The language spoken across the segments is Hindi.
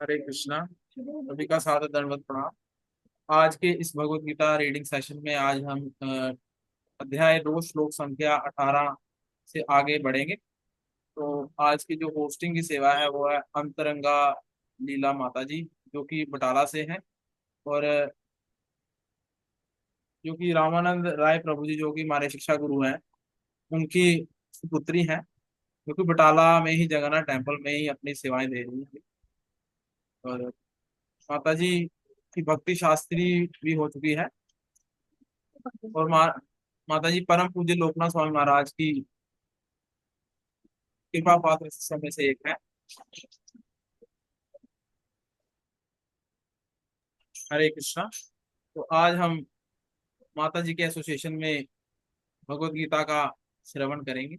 हरे कृष्णा। सभी का सादर दंडवत प्रणाम। आज के इस भगवत गीता रीडिंग सेशन में आज हम अध्याय 2 श्लोक संख्या 18 से आगे बढ़ेंगे। तो आज की जो होस्टिंग की सेवा है वो है अंतरंगा लीला माता जी, जो कि बटाला से हैं। और जो कि रामानंद राय प्रभु जी, जो कि हमारे शिक्षा गुरु हैं, उनकी पुत्री हैं, जो कि बटाला में ही जगन्नाथ टेम्पल में ही अपनी सेवाएं दे रही हैं। और माता जी की भक्ति शास्त्री भी हो चुकी है। और माता जी परम पूज्य लोकनाथ स्वामी महाराज की कृपा पात्र शिष्यों में से एक है। हरे कृष्णा। तो आज हम माता जी के एसोसिएशन में भगवत गीता का श्रवण करेंगे।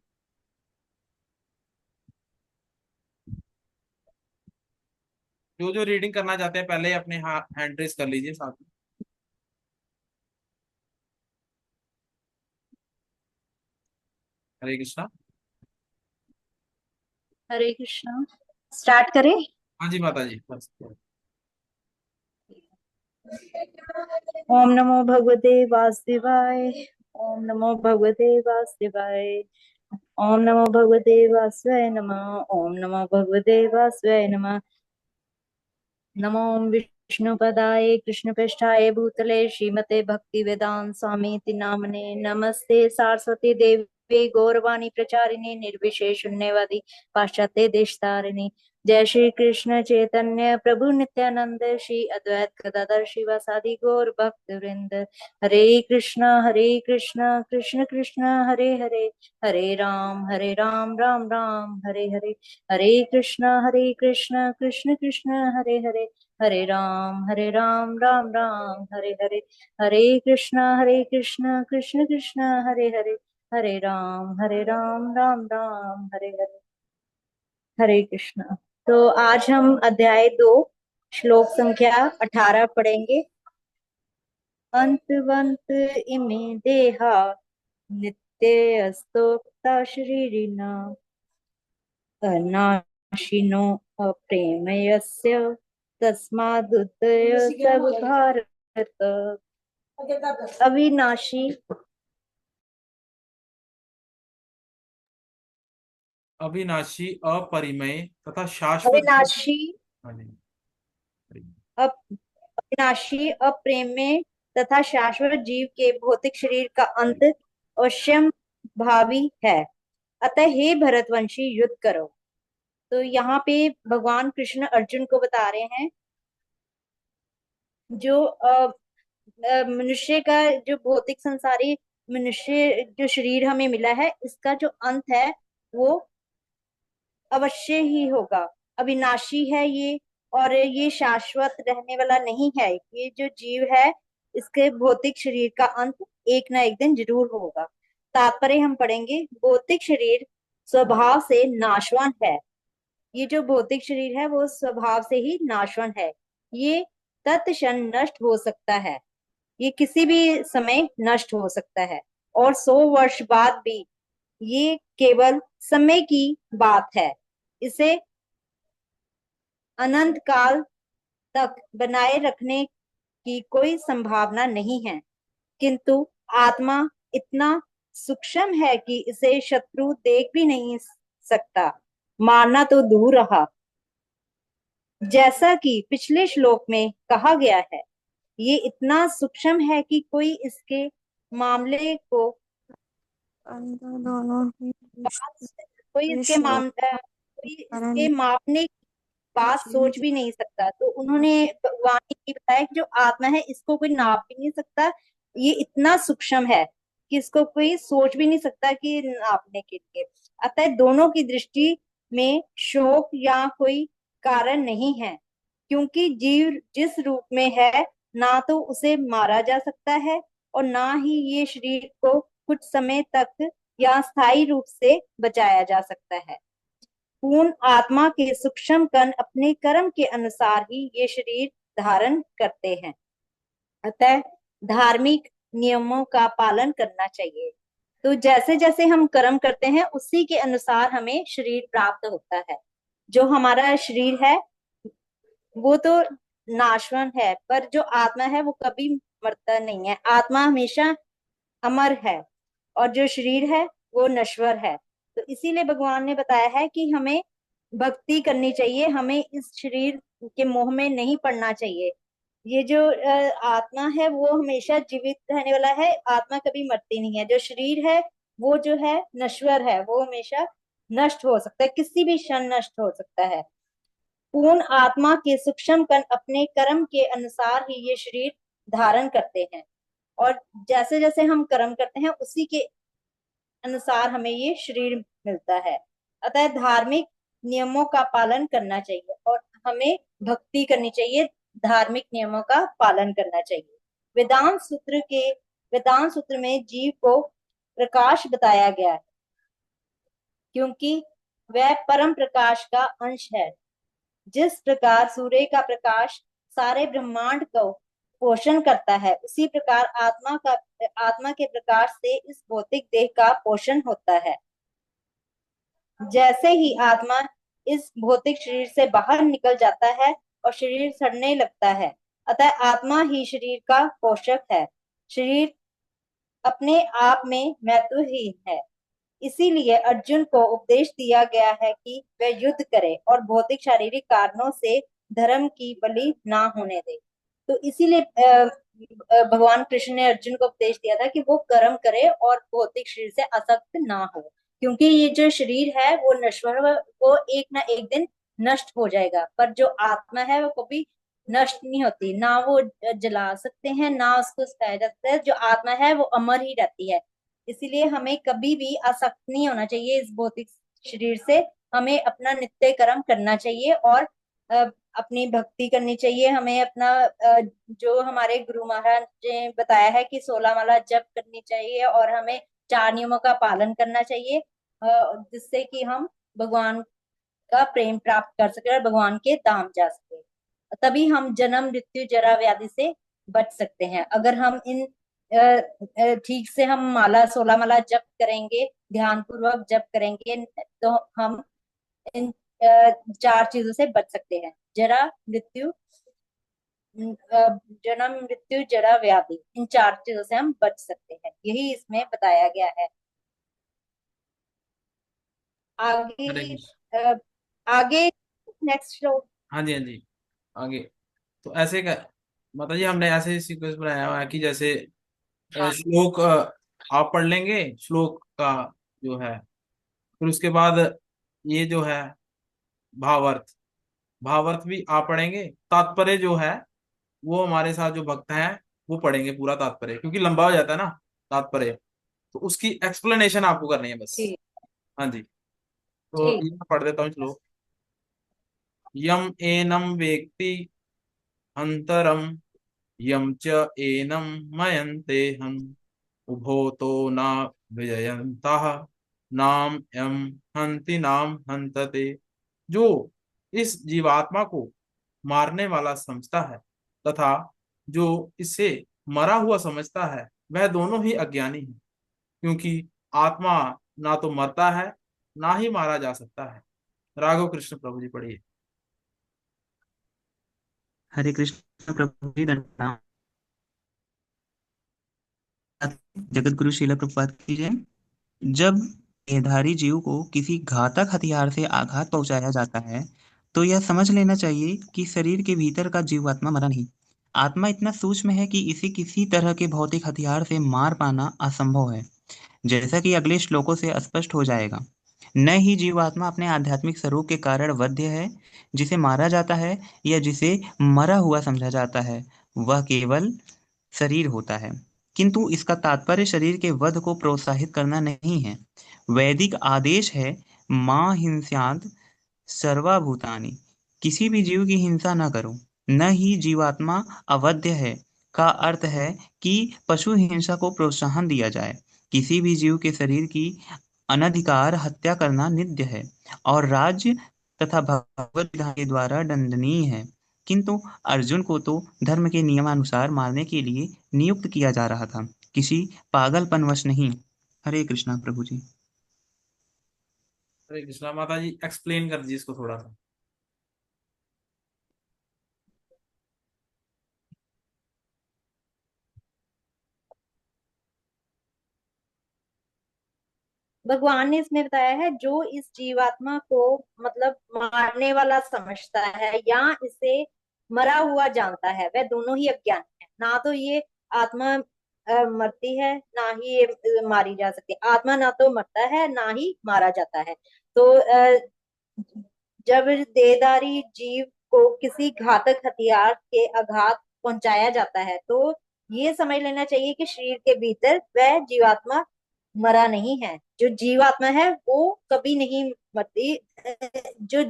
जो जो रीडिंग करना चाहते हैं पहले अपने हैंड रेस कर लीजिए साथ में। हरे कृष्णा। हरे कृष्णा। स्टार्ट करें। हाँ जी माता जी, बस। ओम नमो भगवते वासुदेवाय। ओम नमो भगवते वासुदेवाय। ओम नमो भगवते वासुदेवाय नमः। ओम नमो भगवते वासुदेवाय नमः। नमो विष्णुपदाय कृष्णपृष्ठाय भूतले श्रीमते भक्ति वेदांत स्वामी नामने नमस्ते सारस्वती देवी गौरवाणी प्रचारिणे निर्विशेष शून्यवादी पाश्चात्य देशतारिणी। जय श्री कृष्ण चैतन्य प्रभु नित्यानंद श्री अद्वैत गदाधर शिवासादि गौर भक्त वृंद। हरे कृष्ण कृष्ण कृष्ण हरे हरे। हरे राम राम राम हरे हरे। हरे कृष्ण कृष्ण कृष्ण हरे हरे। हरे राम राम राम हरे हरे। हरे कृष्ण कृष्ण कृष्ण हरे हरे। हरे राम राम राम हरे हरे। हरे कृष्ण। तो आज हम अध्याय 2 श्लोक संख्या 18 पढ़ेंगे। अंतवंत इमे देहा नित्य अस्तोक्ता शरीरिणा अनाशिनो अप्रेमयस्य तस्मादुदय सब भारत। अविनाशी अविनाशी, अपरिमेय तथा शाश्वत जीव। अविनाशी हाँ जी। अविनाशी अप्रेम्य तथा शाश्वत जीव के भौतिक शरीर का अंत अवश्यम भावी है। अतः हे भरतवंशी युद्ध करो। तो यहाँ पे भगवान कृष्ण अर्जुन को बता रहे हैं जो मनुष्य का जो भौतिक संसारी मनुष्य जो शरीर हमें मिला है, इसका जो अंत है वो अवश्य ही होगा। अविनाशी है ये, और ये शाश्वत रहने वाला नहीं है। ये जो जीव है, इसके भौतिक शरीर का अंत एक ना एक दिन जरूर होगा। तात्पर्य हम पढ़ेंगे। भौतिक शरीर स्वभाव से नाशवान है। ये जो भौतिक शरीर है वो स्वभाव से ही नाशवान है। ये तत्क्षण नष्ट हो सकता है। ये किसी भी समय नष्ट हो सकता है। और 100 वर्ष बाद भी ये केवल समय की बात है। इसे अनंत काल तक बनाए रखने की कोई संभावना नहीं है। किंतु आत्मा इतना सूक्ष्म है कि इसे शत्रु देख भी नहीं सकता, मारना तो दूर रहा। जैसा कि पिछले श्लोक में कहा गया है, ये इतना सूक्ष्म है कि कोई इसके मामले को अंदर दोनों ही कोई ये इसके श्लोक कोई कारण इसके मापने की बात जीव सोच भी नहीं सकता। तो उन्होंने भगवान ने ये बताया कि जो आत्मा है इसको कोई नाप भी नहीं सकता। ये इतना सूक्ष्म है कि इसको कोई सोच भी नहीं सकता कि नापने के लिए। अतः दोनों की दृष्टि में शोक या कोई कारण नहीं है, क्योंकि जीव जिस रूप में है, ना तो उसे मारा जा सकता है और ना ही ये शरीर को कुछ समय तक या स्थायी रूप से बचाया जा सकता है। पूर्ण आत्मा के सूक्ष्म कण अपने कर्म के अनुसार ही ये शरीर धारण करते हैं। अतः धार्मिक नियमों का पालन करना चाहिए। तो जैसे जैसे हम कर्म करते हैं उसी के अनुसार हमें शरीर प्राप्त होता है। जो हमारा शरीर है वो तो नाशवान है, पर जो आत्मा है वो कभी मरता नहीं है। आत्मा हमेशा अमर है और जो शरीर है वो नश्वर है। तो इसीलिए भगवान ने बताया है कि हमें भक्ति करनी चाहिए, हमें इस शरीर के मोह में नहीं पड़ना चाहिए। ये जो आत्मा है वो हमेशा जीवित रहने वाला है, आत्मा कभी मरती नहीं है। जो शरीर है वो जो है नश्वर है, वो हमेशा नष्ट हो सकता है, किसी भी क्षण नष्ट हो सकता है। पूर्ण आत्मा के सूक्ष्म कण अपने कर्म के अनुसार ही ये शरीर धारण करते हैं, और जैसे जैसे हम कर्म करते हैं उसी के अनुसार हमें ये शरीर मिलता है। अतः धार्मिक नियमों का पालन करना चाहिए और हमें भक्ति करनी चाहिए, धार्मिक नियमों का पालन करना चाहिए। वेदांत सूत्र के वेदांत सूत्र में जीव को प्रकाश बताया गया है, क्योंकि वह परम प्रकाश का अंश है। जिस प्रकार सूर्य का प्रकाश सारे ब्रह्मांड को पोषण करता है, उसी प्रकार आत्मा के प्रकाश से इस भौतिक देह का पोषण होता है। जैसे ही आत्मा इस भौतिक शरीर से बाहर निकल जाता है और शरीर सड़ने लगता है, अतः आत्मा ही शरीर का पोषक है। शरीर अपने आप में महत्वहीन है। इसीलिए अर्जुन को उपदेश दिया गया है कि वह युद्ध करे और भौतिक शारीरिक कारणों से धर्म की बलि ना होने दे। तो इसीलिए भगवान कृष्ण ने अर्जुन को उपदेश दिया था कि वो कर्म करे और भौतिक शरीर से आसक्त ना हो, क्योंकि ये जो शरीर है वो नश्वर, वो एक ना एक दिन नष्ट हो जाएगा, पर जो आत्मा है वो कभी नष्ट नहीं होती। ना वो जला सकते हैं ना उसको सताया जा सकता है, जो आत्मा है वो अमर ही रहती है। इसीलिए हमें कभी भी आसक्त नहीं होना चाहिए इस भौतिक शरीर से। हमें अपना नित्य कर्म करना चाहिए और अपनी भक्ति करनी चाहिए। हमें अपना जो हमारे गुरु महाराज ने बताया है कि 16 माला जप करनी चाहिए और हमें 4 नियमों का पालन करना चाहिए, जिससे कि हम भगवान का प्रेम प्राप्त कर सके और भगवान के धाम जा सके। तभी हम जन्म मृत्यु जरा व्याधि से बच सकते हैं। अगर हम इन ठीक से हम माला 16 माला जप करेंगे, ध्यान पूर्वक जप करेंगे, तो हम इन 4 चीजों से बच सकते हैं। जरा मृत्यु जन्म मृत्यु जरा व्याधि, इन 4 चीजों से हम बच सकते हैं, यही इसमें बताया गया है। हरे आगे कृष्ण। अ, आगे नेक्स्ट श्लोक। हाँ जी, हाँ जी। आगे तो ऐसे का माता जी हमने ऐसे सीक्वेंस बनाया हुआ है कि जैसे हाँ श्लोक आप पढ़ लेंगे श्लोक का जो है, फिर उसके बाद ये जो है भावार्थ, भावार्थ भी आप पढ़ेंगे। तात्पर्य जो है वो हमारे साथ जो भक्त हैं वो पढ़ेंगे पूरा तात्पर्य, क्योंकि लंबा हो जाता है ना तात्पर्य, तो उसकी एक्सप्लेनेशन आपको करनी है बस। ठीक। हाँ जी, तो ठीक। ये मैं पढ़ देता हूँ श्लोक। यम एनम वेत्ति अंतरम यम च एनम मयन्ते हम उभो तो न विजयन्तः नाम यम हन्ति नाम हन्तते। जो इस जीवात्मा को मारने वाला समझता है तथा जो इसे मरा हुआ समझता है, वह दोनों ही अज्ञानी है, क्योंकि आत्मा ना तो मरता है ना ही मारा जा सकता है। राघव कृष्ण प्रभु जी पढ़िए। हरे कृष्ण प्रभु जी दंडा जगत गुरु शीला प्रभुपाद की जय। जब देहधारी जीव को किसी घातक हथियार से आघात पहुंचाया जाता है, तो यह समझ लेना चाहिए कि शरीर के भीतर का जीवात्मा मरा नहीं। आत्मा इतना सूक्ष्म है कि इसे किसी तरह के भौतिक हथियार से मार पाना असंभव है, जैसा कि अगले श्लोकों से स्पष्ट हो जाएगा। न ही जीवात्मा अपने आध्यात्मिक स्वरूप के कारण वध्य है, जिसे मारा जाता है या जिसे मरा हुआ समझा जाता है, वह केवल शरीर होता है। किंतु इसका तात्पर्य शरीर के वध को प्रोत्साहित करना नहीं है। वैदिक आदेश है मां हिंस्यात् सर्वभूतानि, किसी भी जीव की हिंसा न करो। न ही जीवात्मा अवध्य है का अर्थ है कि पशु हिंसा को प्रोत्साहन दिया जाए। किसी भी जीव के शरीर की अनधिकार हत्या करना निंद्य है और राज्य तथा भगवत विधान के द्वारा दंडनीय है। किंतु अर्जुन को तो धर्म के नियमानुसार मारने के लिए नियुक्त किया जा रहा था, किसी पागलपनवश नहीं। हरे कृष्णा प्रभु जी। हरे कृष्णा। माता जी एक्सप्लेन कर दीजिए इसको थोड़ा सा। भगवान ने इसमें बताया है जो इस जीवात्मा को मतलब मारने वाला समझता है या इसे मरा हुआ जानता है, वह दोनों ही अज्ञानी है। ना तो ये आत्मा मरती है, ना ही ये मारी जा सकती है। आत्मा ना तो मरता है ना ही मारा जाता है। तो जब देहधारी जीव को किसी घातक हथियार के आघात पहुंचाया जाता है तो ये समझ लेना चाहिए कि शरीर के भीतर वह जीवात्मा मरा नहीं है। जो जीवात्मा है वो कभी नहीं मरती। जो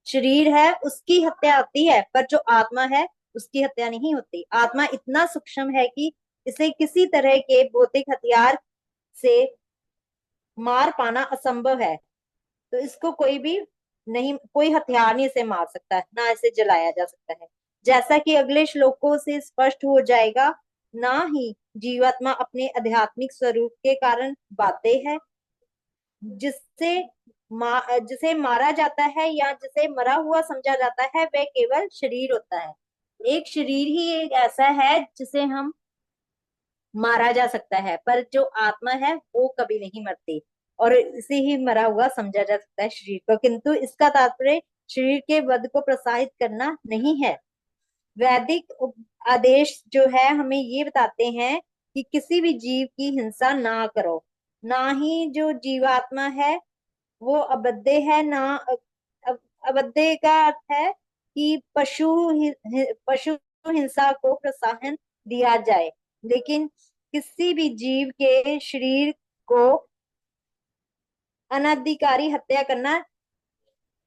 शरीर है उसकी हत्या होती है, पर जो आत्मा है उसकी हत्या नहीं होती। आत्मा इतना सूक्ष्म है कि इसे किसी तरह के भौतिक हथियार से मार पाना असंभव है। तो इसको कोई भी नहीं, कोई हथियार नहीं इसे मार सकता है, ना इसे जलाया जा सकता है। जैसा कि अगले श्लोकों से स्पष्ट हो जाएगा, ना ही जीवात्मा अपने आध्यात्मिक स्वरूप के कारण बाध्य है। जिससे जिसे मारा जाता है या जिसे मरा हुआ समझा जाता है वह केवल शरीर होता है। एक शरीर ही एक ऐसा है जिसे हम मारा जा सकता है, पर जो आत्मा है वो कभी नहीं मरती और इसे ही मरा हुआ समझा जा सकता है शरीर को। किंतु इसका तात्पर्य शरीर के वध को प्रोत्साहित करना नहीं है। वैदिक आदेश जो है हमें ये बताते हैं कि किसी भी जीव की हिंसा ना करो। ना ही जो जीवात्मा है वो अबद्ध है, ना अबद्ध का अर्थ है कि पशु हिंसा को प्रोत्साहन दिया जाए। लेकिन किसी भी जीव के शरीर को अनाधिकारी हत्या करना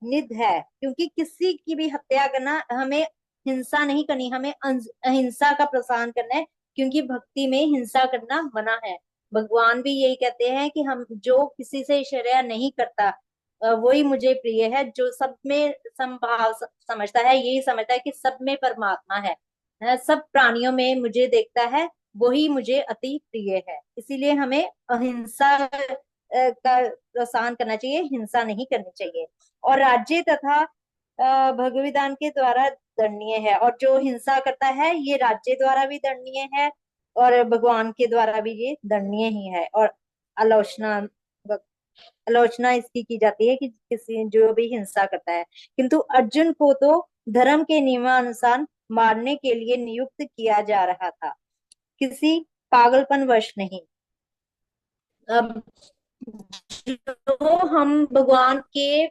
निध है, क्योंकि किसी की भी हत्या करना, हमें हिंसा नहीं करनी, हमें अहिंसा का प्रोत्साहन करना है, क्योंकि भक्ति में हिंसा करना मना है। भगवान भी यही कहते हैं कि हम जो किसी से ईर्ष्या नहीं करता वही मुझे प्रिय है। जो सब में समभाव समझता है, यही समझता है कि सब में परमात्मा है, सब प्राणियों में मुझे देखता है, वही मुझे अति प्रिय है। इसीलिए हमें अहिंसा का प्रोत्साहन करना चाहिए, हिंसा नहीं करनी चाहिए। और राज्य तथा भगविदान के द्वारा दंडनीय है, और जो हिंसा करता है ये राज्य द्वारा भी दंडनीय है और भगवान के द्वारा भी ये दंडनीय ही है। और आलोचना आलोचना इसकी की जाती है कि किसी जो भी हिंसा करता है। किंतु अर्जुन को तो धर्म के नियमानुसार मारने के लिए नियुक्त किया जा रहा था, किसी पागलपन वश नहीं। अब जो हम भगवान के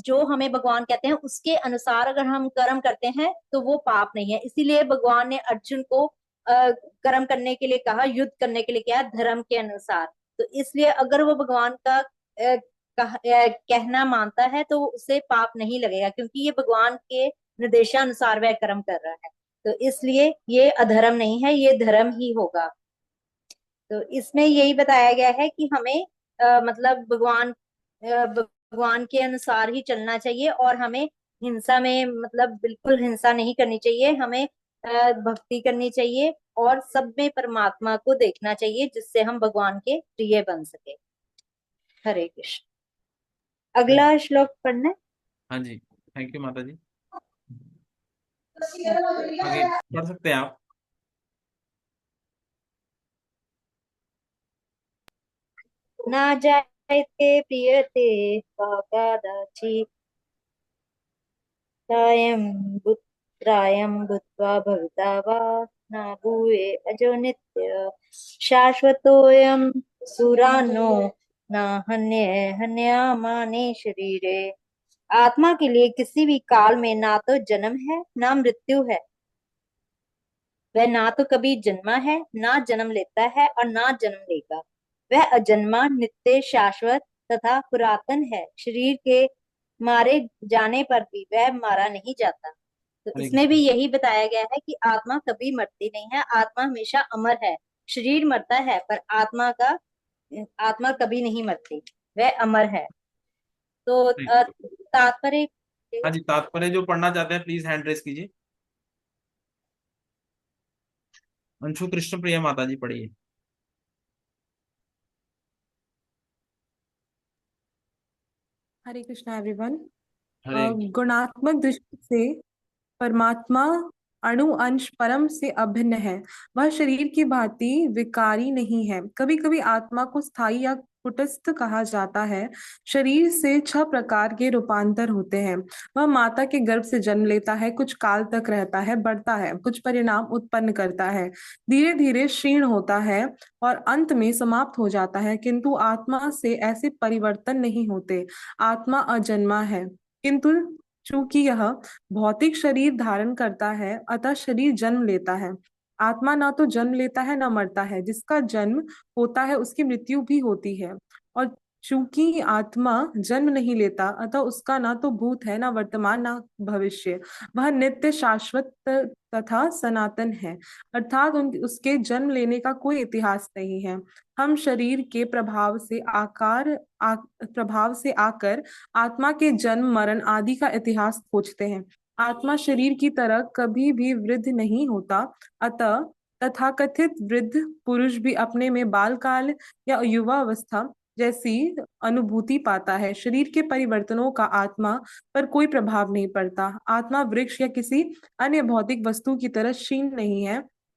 जो हमें भगवान कहते हैं उसके अनुसार अगर हम कर्म करते हैं तो वो पाप नहीं है। इसीलिए भगवान ने अर्जुन को कर्म करने के लिए कहा, युद्ध करने के लिए कहा धर्म के अनुसार। तो इसलिए अगर वो भगवान का कहना मानता है तो उसे पाप नहीं लगेगा, क्योंकि ये भगवान के निर्देशानुसार वह कर्म कर रहा है। तो इसलिए ये अधर्म नहीं है, ये धर्म ही होगा। तो इसमें यही बताया गया है कि हमें मतलब भगवान के अनुसार ही चलना चाहिए और हमें हिंसा में मतलब बिल्कुल हिंसा नहीं करनी चाहिए। हमें भक्ति करनी चाहिए और सब में परमात्मा को देखना चाहिए, जिससे हम भगवान के प्रिय बन सके। हरे कृष्ण। अगला श्लोक पढ़ना है। हाँ जी, थैंक यू माता जी। आगे पढ़ सकते हैं आप। ना जायते प्रियते काकादाची त्रायं भूत्वा भविता वा न भूये अजो नित्य शाश्वतोऽयं सुरानो न हन्ये हन्यामाने शरीरे। आत्मा के लिए किसी भी काल में ना तो जन्म है ना मृत्यु है। वह ना तो कभी जन्मा है, ना जन्म लेता है और ना जन्म लेगा। वह अजन्मा, नित्य, शाश्वत तथा पुरातन है। शरीर के मारे जाने पर भी वह मारा नहीं जाता। तो हरे इसमें भी कृष्ण। यही बताया गया है कि आत्मा कभी मरती नहीं है, आत्मा हमेशा अमर है। शरीर मरता है पर आत्मा कभी नहीं मरती, वह अमर है। तो तात्पर्य। हाँ जी, तात्पर्य जो पढ़ना चाहते हैं प्लीज हैंड रेस कीजिए। अंशु कृष्ण प्रिया माता जी पढ़िए। हरे कृष्णा एवरीवन। हरे गुणात्मक दृष्टि से परमात्मा अणु अंश परम से अभिन्न है। वह शरीर की भांति विकारी नहीं है। कभी कभी आत्मा को स्थायी या कुटस्थ कहा जाता है। शरीर से 6 प्रकार के रूपांतर होते हैं। वह माता के गर्भ से जन्म लेता है, कुछ काल तक रहता है, बढ़ता है, कुछ परिणाम उत्पन्न करता है, धीरे धीरे क्षीण होता है और अंत में समाप्त हो जाता है। किंतु आत्मा से ऐसे परिवर्तन नहीं होते। आत्मा अजन्मा है, किंतु चूंकि यह भौतिक शरीर धारण करता है, अतः शरीर जन्म लेता है। आत्मा ना तो जन्म लेता है ना मरता है। जिसका जन्म होता है उसकी मृत्यु भी होती है। और चूंकि आत्मा जन्म नहीं लेता, अतः उसका ना तो भूत है, ना वर्तमान, ना भविष्य। वह नित्य, शाश्वत तथा सनातन है। अर्थात उसके जन्म लेने का कोई इतिहास नहीं है। हम शरीर के प्रभाव से आकर आत्मा के जन्म मरण आदि का इतिहास खोजते हैं। आत्मा शरीर की तरह कभी भी वृद्ध नहीं होता। अतः तथाकथित वृद्ध पुरुष भी अपने में बाल काल या युवा अवस्था जैसी अनुभूति पाता है। शरीर के परिवर्तनों का आत्मा पर कोई प्रभाव नहीं पड़ता। आत्मा वृक्ष या किसी अन्य भौतिक वस्तु की तरह क्षीण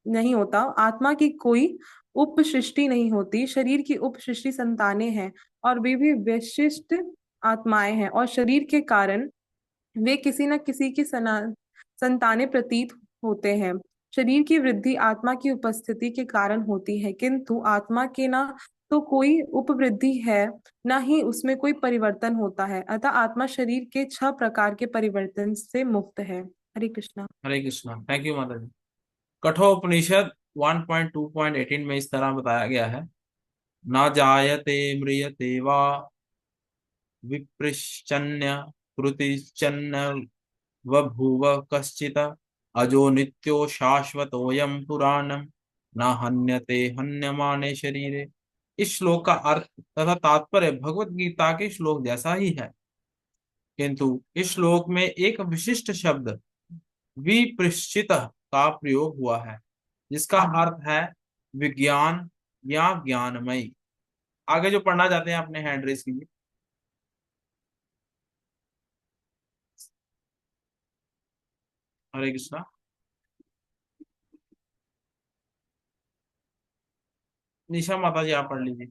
नहीं होता। आत्मा की कोई उपसृष्टि नहीं होती। शरीर की उपसृष्टि संतानें हैं और वे भी विशिष्ट आत्माएं हैं, और शरीर के कारण वे किसी न किसी की संतानें प्रतीत होते हैं। शरीर की वृद्धि आत्मा की उपस्थिति के कारण होती है, किंतु आत्मा के ना तो कोई उपवृद्धि है, ना ही उसमें कोई परिवर्तन होता है। अतः आत्मा शरीर के 6 प्रकार के परिवर्तन से मुक्त है। हरे कृष्णा। हरे कृष्णा। थैंक यू माता जी। कठोपनिषद 1.2.18 में इस तरह बताया गया है, न जायते म्रियते वा विपृश्चन्य कृतिश्चन्य बभूव कश्चित् अजो नित्यो शाश्वतोऽयं पुराणं न हन्यते हन्यमाने शरीरे। इस श्लोक का अर्थ तथा तात्पर्य भगवत गीता के श्लोक जैसा ही है, किंतु इस श्लोक में एक विशिष्ट शब्द विपृश्चित का प्रयोग हुआ है, जिसका अर्थ है विज्ञान या ज्ञानमय। आगे जो पढ़ना चाहते हैं अपने हैंड रेस कीजिए। हरे कृष्णा। निशा माता जी आप पढ़ लीजिए।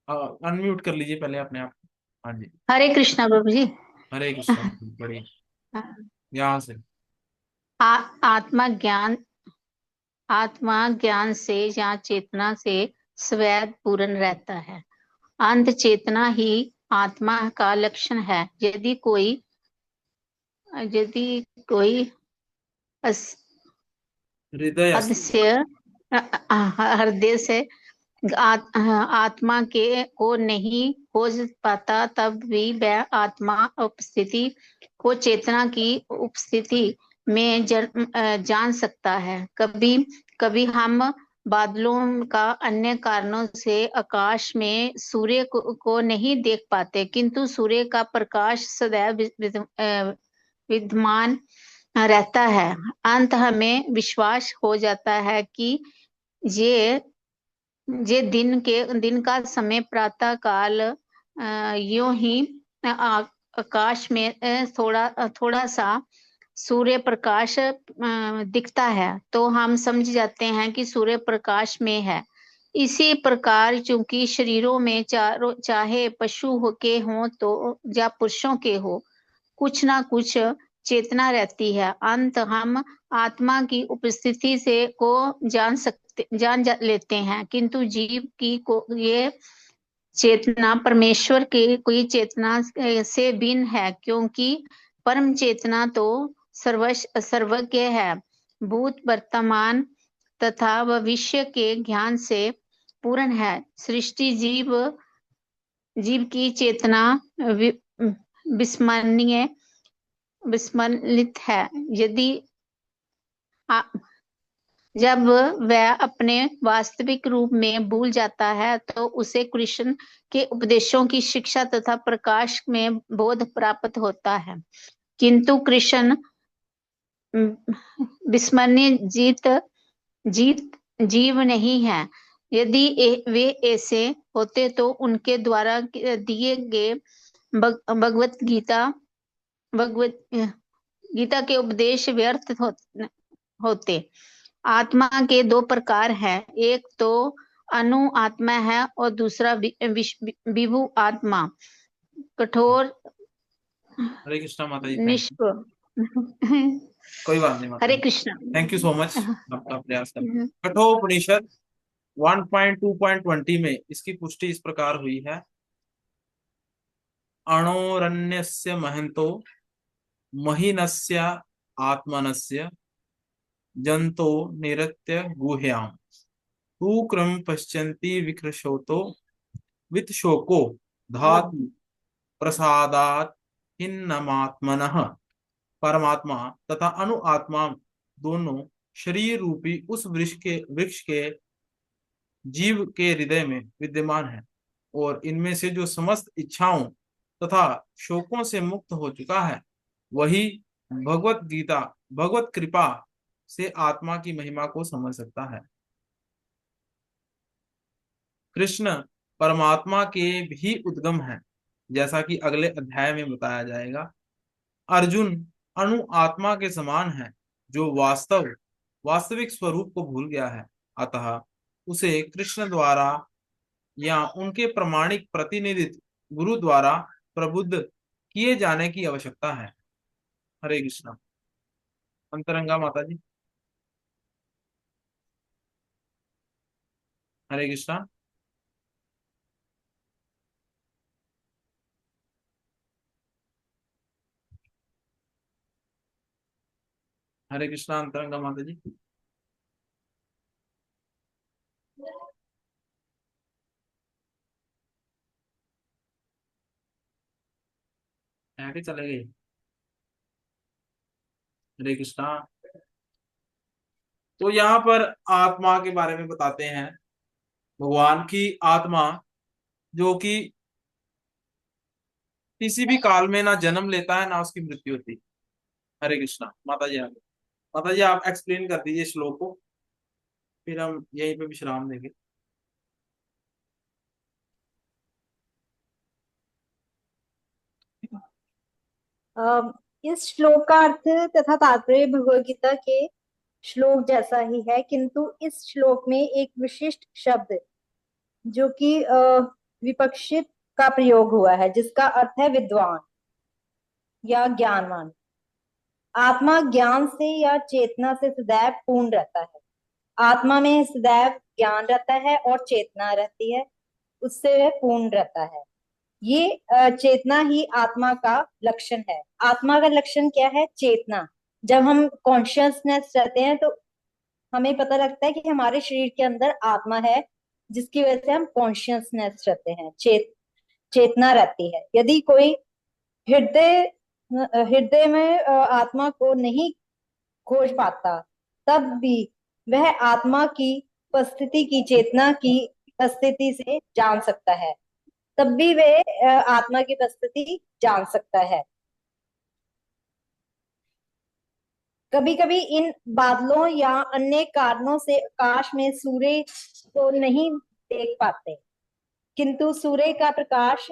अनम्यूट कर लीजिए पहले अपने आप। हाँ जी। हरे कृष्णा प्रभु जी। हरे कृष्णा। बढ़िया। यहाँ से आत्मा ज्ञान, आत्मा ज्ञान से या चेतना से स्वयं पूर्ण रहता है। अंत चेतना ही आत्मा का लक्षण है। यदि कोई हृदय हृदय से आत्मा के को नहीं खोज पाता, तब भी वह आत्मा उपस्थिति को चेतना की उपस्थिति में जान सकता है। कभी कभी हम बादलों का अन्य कारणों से आकाश में सूर्य को नहीं देख पाते, किंतु सूर्य का प्रकाश सदैव विद्यमान रहता है। अंत हमें विश्वास हो जाता है कि ये दिन का समय प्रातः काल यूं ही आकाश में थोड़ा सा सूर्य प्रकाश दिखता है, तो हम समझ जाते हैं कि सूर्य प्रकाश में है। इसी प्रकार चूंकि शरीरों में चाहे पशु के हों तो या पुरुषों के हो, कुछ ना कुछ चेतना रहती है। अंत हम आत्मा की उपस्थिति से को जान लेते हैं, किंतु जीव की ये चेतना परमेश्वर की कोई चेतना से भिन्न है, क्योंकि परम चेतना तो सर्वज्ञ है, भूत वर्तमान तथा भविष्य के ज्ञान से पूर्ण है। सृष्टि जीव की चेतना विस्मृत है। यदि जब वह अपने वास्तविक रूप में भूल जाता है, तो उसे कृष्ण के उपदेशों की शिक्षा तथा प्रकाश में बोध प्राप्त होता है। किंतु कृष्ण विस्मरणीय जीव नहीं है। यदि वे ऐसे होते तो उनके द्वारा दिए गए भगवत गीता के उपदेश व्यर्थ होते। आत्मा के दो प्रकार है, एक तो अणु आत्मा है और दूसरा विभु आत्मा। कठोर हरे कृष्णा माता जी, थैंक यू। निष्प कोई बात नहीं माता हरे जी, Krishna. Thank you so much आपका प्रयास करना। कठोपनिषद 1.2.20 में इसकी पुष्टि इस प्रकार हुई है। अणोरण्यस्य महंतो महीनस्य आत्मनस्य जंतो निरत्य गुह्याम कुक्रम पश्यन्ति विकृशोतो वित्शोको धातु प्रसादात हिन्नमात्मनः। परमात्मा तथा अणु आत्मा दोनों शरीर रूपी उस वृक्ष के जीव के हृदय में विद्यमान है, और इनमें से जो समस्त इच्छाओं तथा शोकों से मुक्त हो चुका है, वही भगवत गीता भगवत कृपा से आत्मा की महिमा को समझ सकता है। कृष्ण परमात्मा के भी उद्गम है, जैसा कि अगले अध्याय में बताया जाएगा। अर्जुन अणु आत्मा के समान है, जो वास्तविक स्वरूप को भूल गया है, अतः उसे कृष्ण द्वारा या उनके प्रामाणिक प्रतिनिधित्व गुरु द्वारा प्रबुद्ध किए जाने की आवश्यकता है। हरे कृष्णा। अंतरंगा माता जी, हरे कृष्णा। हरे कृष्णा अंतरंगा माता जी। ऐसे चले गए। हरे कृष्णा। तो यहाँ पर आत्मा के बारे में बताते हैं। भगवान की आत्मा जो कि किसी भी काल में ना जन्म लेता है ना उसकी मृत्यु होती। हरे कृष्णा। माता जी आगे, माता जी आप एक्सप्लेन कर दीजिए श्लोक को, फिर हम यहीं पे विश्राम देंगे। इस श्लोक का अर्थ तथा तात्पर्य भगवद गीता के श्लोक जैसा ही है, किंतु इस श्लोक में एक विशिष्ट शब्द जो कि विपक्षित का प्रयोग हुआ है, जिसका अर्थ है विद्वान या ज्ञानवान। आत्मा ज्ञान से या चेतना से सदैव पूर्ण रहता है। आत्मा में सदैव ज्ञान रहता है और चेतना रहती है, उससे वह पूर्ण रहता है। ये चेतना ही आत्मा का लक्षण है। आत्मा का लक्षण क्या है? चेतना। जब हम कॉन्शियसनेस रहते हैं तो हमें पता लगता है कि हमारे शरीर के अंदर आत्मा है, जिसकी वजह से हम कॉन्शियसनेस रहते हैं, चेतना रहती है। यदि कोई हृदय हृदय में आत्मा को नहीं खोज पाता, तब भी वह आत्मा की उपस्थिति की चेतना की उपस्थिति से जान सकता है। तब भी वह आत्मा की उपस्थिति जान सकता है। कभी कभी इन बादलों या अन्य कारणों से आकाश में सूर्य को नहीं देख पाते, किंतु सूर्य का प्रकाश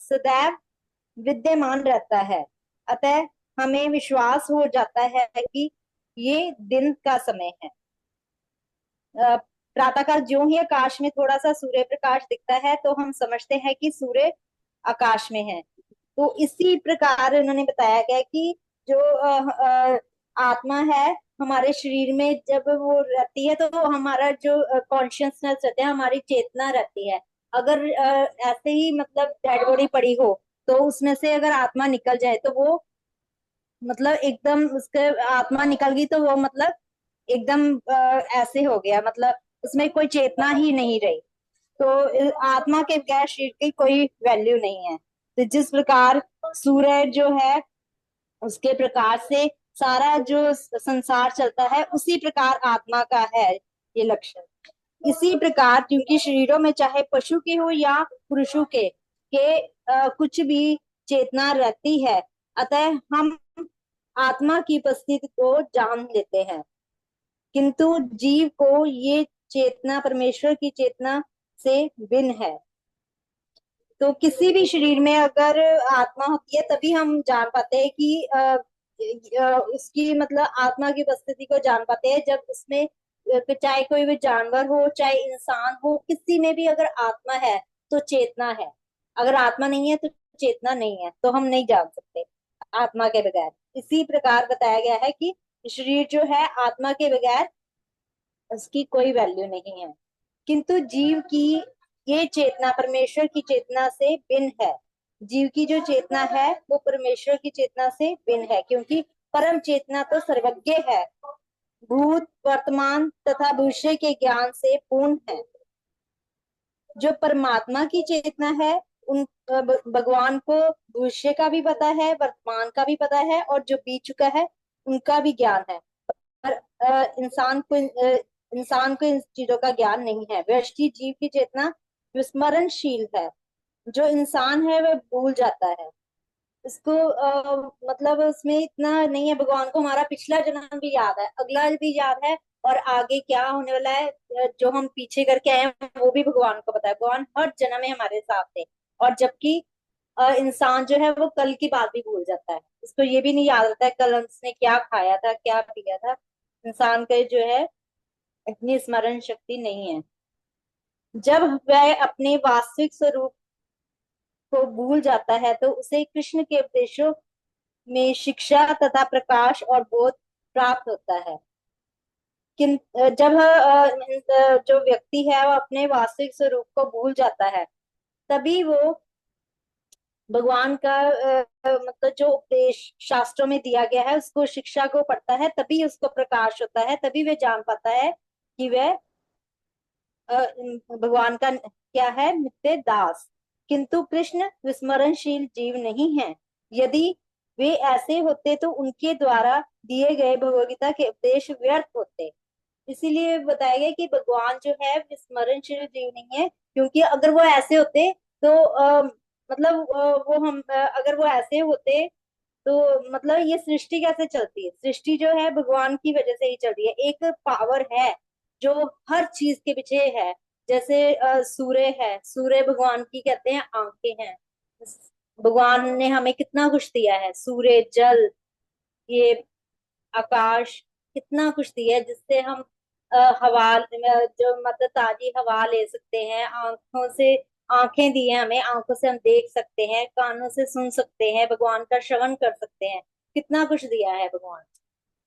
सदैव विद्यमान रहता है। अतः हमें विश्वास हो जाता है कि ये दिन का समय है। प्रातःकाल ज्यों ही आकाश में थोड़ा सा सूर्य प्रकाश दिखता है तो हम समझते हैं कि सूर्य आकाश में है। तो इसी प्रकार उन्होंने बताया गया कि जो आत्मा है हमारे शरीर में, जब वो रहती है तो हमारा जो कॉन्शियसनेस रहता है, हमारी चेतना रहती है। अगर ऐसे ही मतलब डेड बॉडी पड़ी हो तो उसमें से अगर आत्मा निकल जाए तो वो मतलब एकदम, उसके आत्मा निकल गई तो वो मतलब एकदम ऐसे हो गया, मतलब उसमें कोई चेतना ही नहीं रही। तो आत्मा के बगैर शरीर की कोई वैल्यू नहीं है। तो जिस प्रकार सूर्य जो है उसके प्रकाश से सारा जो संसार चलता है, उसी प्रकार आत्मा का है ये लक्षण। इसी प्रकार क्योंकि शरीरों में चाहे पशु के हो या पुरुषों के कुछ भी चेतना रहती है, अतः हम आत्मा की उपस्थिति को जान लेते हैं। किंतु जीव को ये चेतना परमेश्वर की चेतना से भिन्न है। तो किसी भी शरीर में अगर आत्मा होती है तभी हम जान पाते हैं कि उसकी मतलब आत्मा की उपस्थिति को जान पाते हैं, जब उसमें चाहे कोई भी जानवर हो चाहे इंसान हो, किसी में भी अगर आत्मा है तो चेतना है। अगर आत्मा नहीं है तो चेतना नहीं है, तो हम नहीं जान सकते आत्मा के बगैर। इसी प्रकार बताया गया है कि शरीर जो है आत्मा के बगैर उसकी कोई वैल्यू नहीं है। किंतु जीव की ये चेतना परमेश्वर की चेतना से भिन्न है। जीव की जो चेतना है वो परमेश्वर की चेतना से भिन्न है, क्योंकि परम चेतना तो सर्वज्ञ है, भूत वर्तमान तथा भविष्य के ज्ञान से पूर्ण है। जो परमात्मा की चेतना है उन भगवान को भविष्य का भी पता है, वर्तमान का भी पता है, और जो बीत चुका है उनका भी ज्ञान है। पर इंसान को इन चीजों का ज्ञान नहीं है। व्यष्टि जीव की चेतना विस्मरणशील है। जो इंसान है वह भूल जाता है। इसको मतलब उसमें इतना नहीं है। भगवान को हमारा पिछला जन्म भी याद है, अगला भी याद है, और आगे क्या होने वाला है, जो हम पीछे करके आए हैं वो भी भगवान को पता है। भगवान हर जन्म में हमारे साथ थे। और जबकि इंसान जो है वो कल की बात भी भूल जाता है, उसको ये भी नहीं याद रहता है कल उसने क्या खाया था क्या पिया था। इंसान का जो है इतनी स्मरण शक्ति नहीं है। जब वह अपने वास्तविक स्वरूप को भूल जाता है तो उसे कृष्ण के उपदेशों में शिक्षा तथा प्रकाश और बोध प्राप्त होता है। किन जब जो व्यक्ति है वो अपने वास्तविक स्वरूप को भूल जाता है, तभी वो भगवान का मतलब जो उपदेश शास्त्रों में दिया गया है उसको शिक्षा को पढ़ता है, तभी उसको प्रकाश होता है, तभी वह जान पाता है कि वह भगवान का क्या है, नित्य दास। किंतु कृष्ण विस्मरणशील जीव नहीं है। यदि वे ऐसे होते तो उनके द्वारा दिए गए भगवगीता के उपदेश व्यर्थ होते। इसीलिए बताया गया कि भगवान जो है विस्मरणशील जीव नहीं है, क्योंकि अगर वो ऐसे होते तो मतलब वो हम अगर वो ऐसे होते तो मतलब ये सृष्टि कैसे चलती है। सृष्टि जो है भगवान की वजह से ही चलती है। एक पावर है जो हर चीज के पीछे है। जैसे सूर्य है, सूर्य भगवान की कहते हैं आंखें हैं। भगवान ने हमें कितना कुछ दिया है, सूर्य, जल, ये आकाश, कितना कुछ दिया है जिससे हम हवा जो मतलब ताजी हवा ले सकते हैं। आंखों से आंखें दी है हमें, आंखों से हम देख सकते हैं, कानों से सुन सकते हैं, भगवान का श्रवण कर सकते हैं। कितना कुछ दिया है भगवान।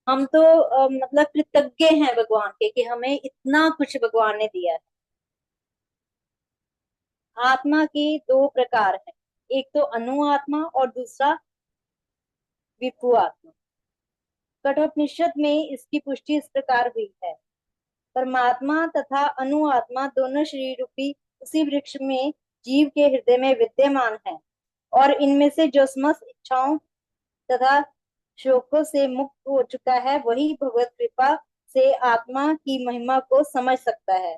हम तो मतलब कृतज्ञ हैं भगवान के कि हमें इतना कुछ भगवान ने दिया है। आत्मा के दो प्रकार है, एक तो अनु आत्मा और दूसरा विभु आत्मा। कठोपनिषद में इसकी पुष्टि इस प्रकार हुई है। परमात्मा तथा अनु आत्मा दोनों शरीर रूपी उसी वृक्ष में जीव के हृदय में विद्यमान है, और इनमें से जो समस्त इच्छाओं तथा शोकों से मुक्त हो चुका है वही भगवत कृपा से आत्मा की महिमा को समझ सकता है।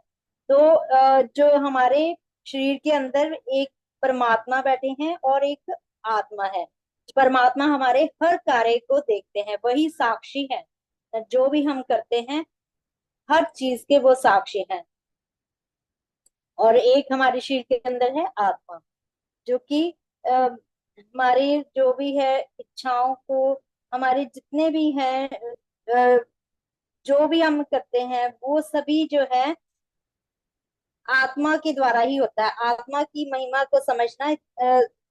तो जो हमारे शरीर के अंदर एक परमात्मा बैठे हैं और एक आत्मा है। परमात्मा हमारे हर कार्य को देखते हैं, वही साक्षी है। जो भी हम करते हैं हर चीज के वो साक्षी हैं। और एक हमारे शरीर के अंदर है आत्मा, जो कि हमारी जो भी है इच्छाओं को, हमारे जितने भी हैं जो भी हम करते हैं वो सभी जो है आत्मा के द्वारा ही होता है। आत्मा की महिमा को समझना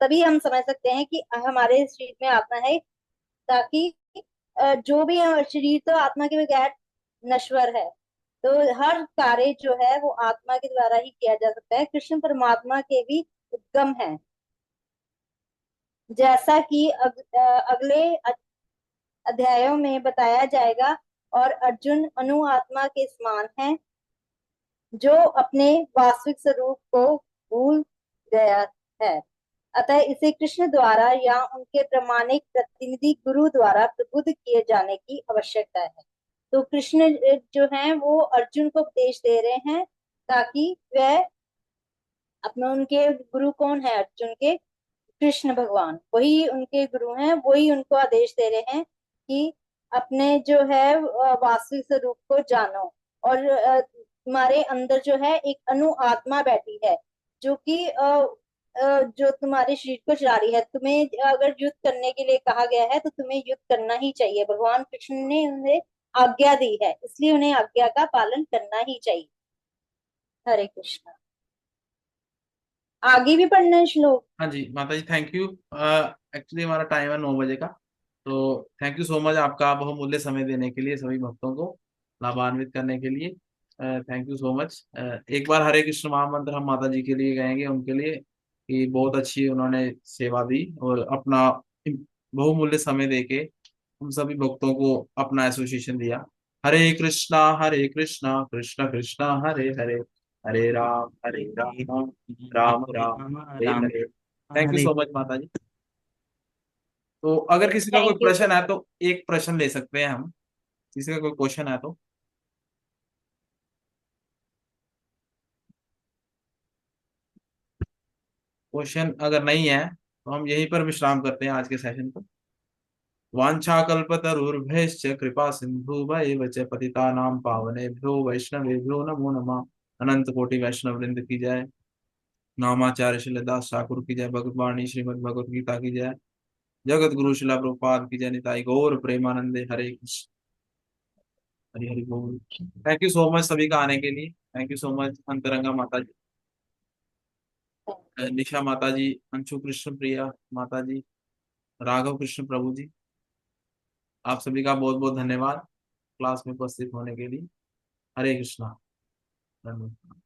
तभी हम समझ सकते हैं कि हमारे शरीर में आत्मा है, ताकि जो भी शरीर तो आत्मा के बगैर नश्वर है। तो हर कार्य जो है वो आत्मा के द्वारा ही किया जा सकता है। कृष्ण परमात्मा के भी उद्गम है, जैसा कि अगले अध्यायों में बताया जाएगा। और अर्जुन अनु आत्मा के समान है, जो अपने वास्तविक स्वरूप को भूल गया है। अतः इसे कृष्ण द्वारा या उनके प्रमाणिक प्रतिनिधि गुरु द्वारा प्रबुद्ध किए जाने की आवश्यकता है। तो कृष्ण जो है वो अर्जुन को उपदेश दे रहे हैं, ताकि वह अपने, उनके गुरु कौन है अर्जुन के, कृष्ण भगवान, वही उनके गुरु हैं। वही उनको आदेश दे रहे हैं कि अपने जो है वास्तविक स्वरूप को जानो। और तुम्हारे अंदर जो है एक अनु आत्मा बैठी है, जो कि जो तुम्हारे शरीर को चला रही है, तुम्हें अगर युद्ध करने के लिए कहा गया है तो तुम्हें युद्ध करना ही चाहिए। भगवान कृष्ण ने उन्हें आज्ञा दी है, इसलिए उन्हें आज्ञा का पालन करना ही चाहिए। हरे कृष्णा। आगे भी पढ़ना है श्लोक। हाँ जी माता जी, थैंक यू। एक्चुअली हमारा टाइम है 9 बजे का, तो थैंक यू सो मच आपका बहुमूल्य समय देने के लिए, सभी भक्तों को लाभान्वित करने के लिए। Thank you so much. एक बार हरे कृष्ण महामंत्र हम माता जी के लिए गाएंगे, उनके लिए, कि बहुत अच्छी उन्होंने सेवा दी और अपना बहुमूल्य समय देके हम सभी भक्तों को अपना एसोसिएशन दिया। Hare Krishna Krishna Krishna Hare Hare, Hare Ram Ram Ram Ram Hare Ram Hare. Thank you Hare. So much माता जी। तो अगर किसी का कोई थैंक यू प्रश्न है सो तो एक प्रश्न ले सकते हैं हम, किसी का कोई क्वेश्चन है तो। क्वेश्चन अगर नहीं है तो हम यहीं पर विश्राम करते हैं आज के सेशन को। वाञ्छाकल्पतरुर्भैश्च कृपा सिन्धुभैव च पतितानां पावनेभ्यो वैष्णवेभ्यो नमो नमः। अनंत कोटि वैष्णव वृंद की जय। नामाचार्य शिलदास ठाकुर की जय। भगवाणी श्रीमद् भगवत गीता की जय। जगत गुरु शिला प्रभुपाद की जय। निताई गौर प्रेमानंदे हरे कृष्ण। हरि हरि बोल। थैंक यू सो मच सभी का आने के लिए। थैंक यू सो मच अंतरंगा माता जी, निशा माता जी, अंशु कृष्ण प्रिया माता जी, राघव कृष्ण प्रभु जी, आप सभी का बहुत बहुत धन्यवाद क्लास में उपस्थित होने के लिए। हरे कृष्णा। धन्यवाद।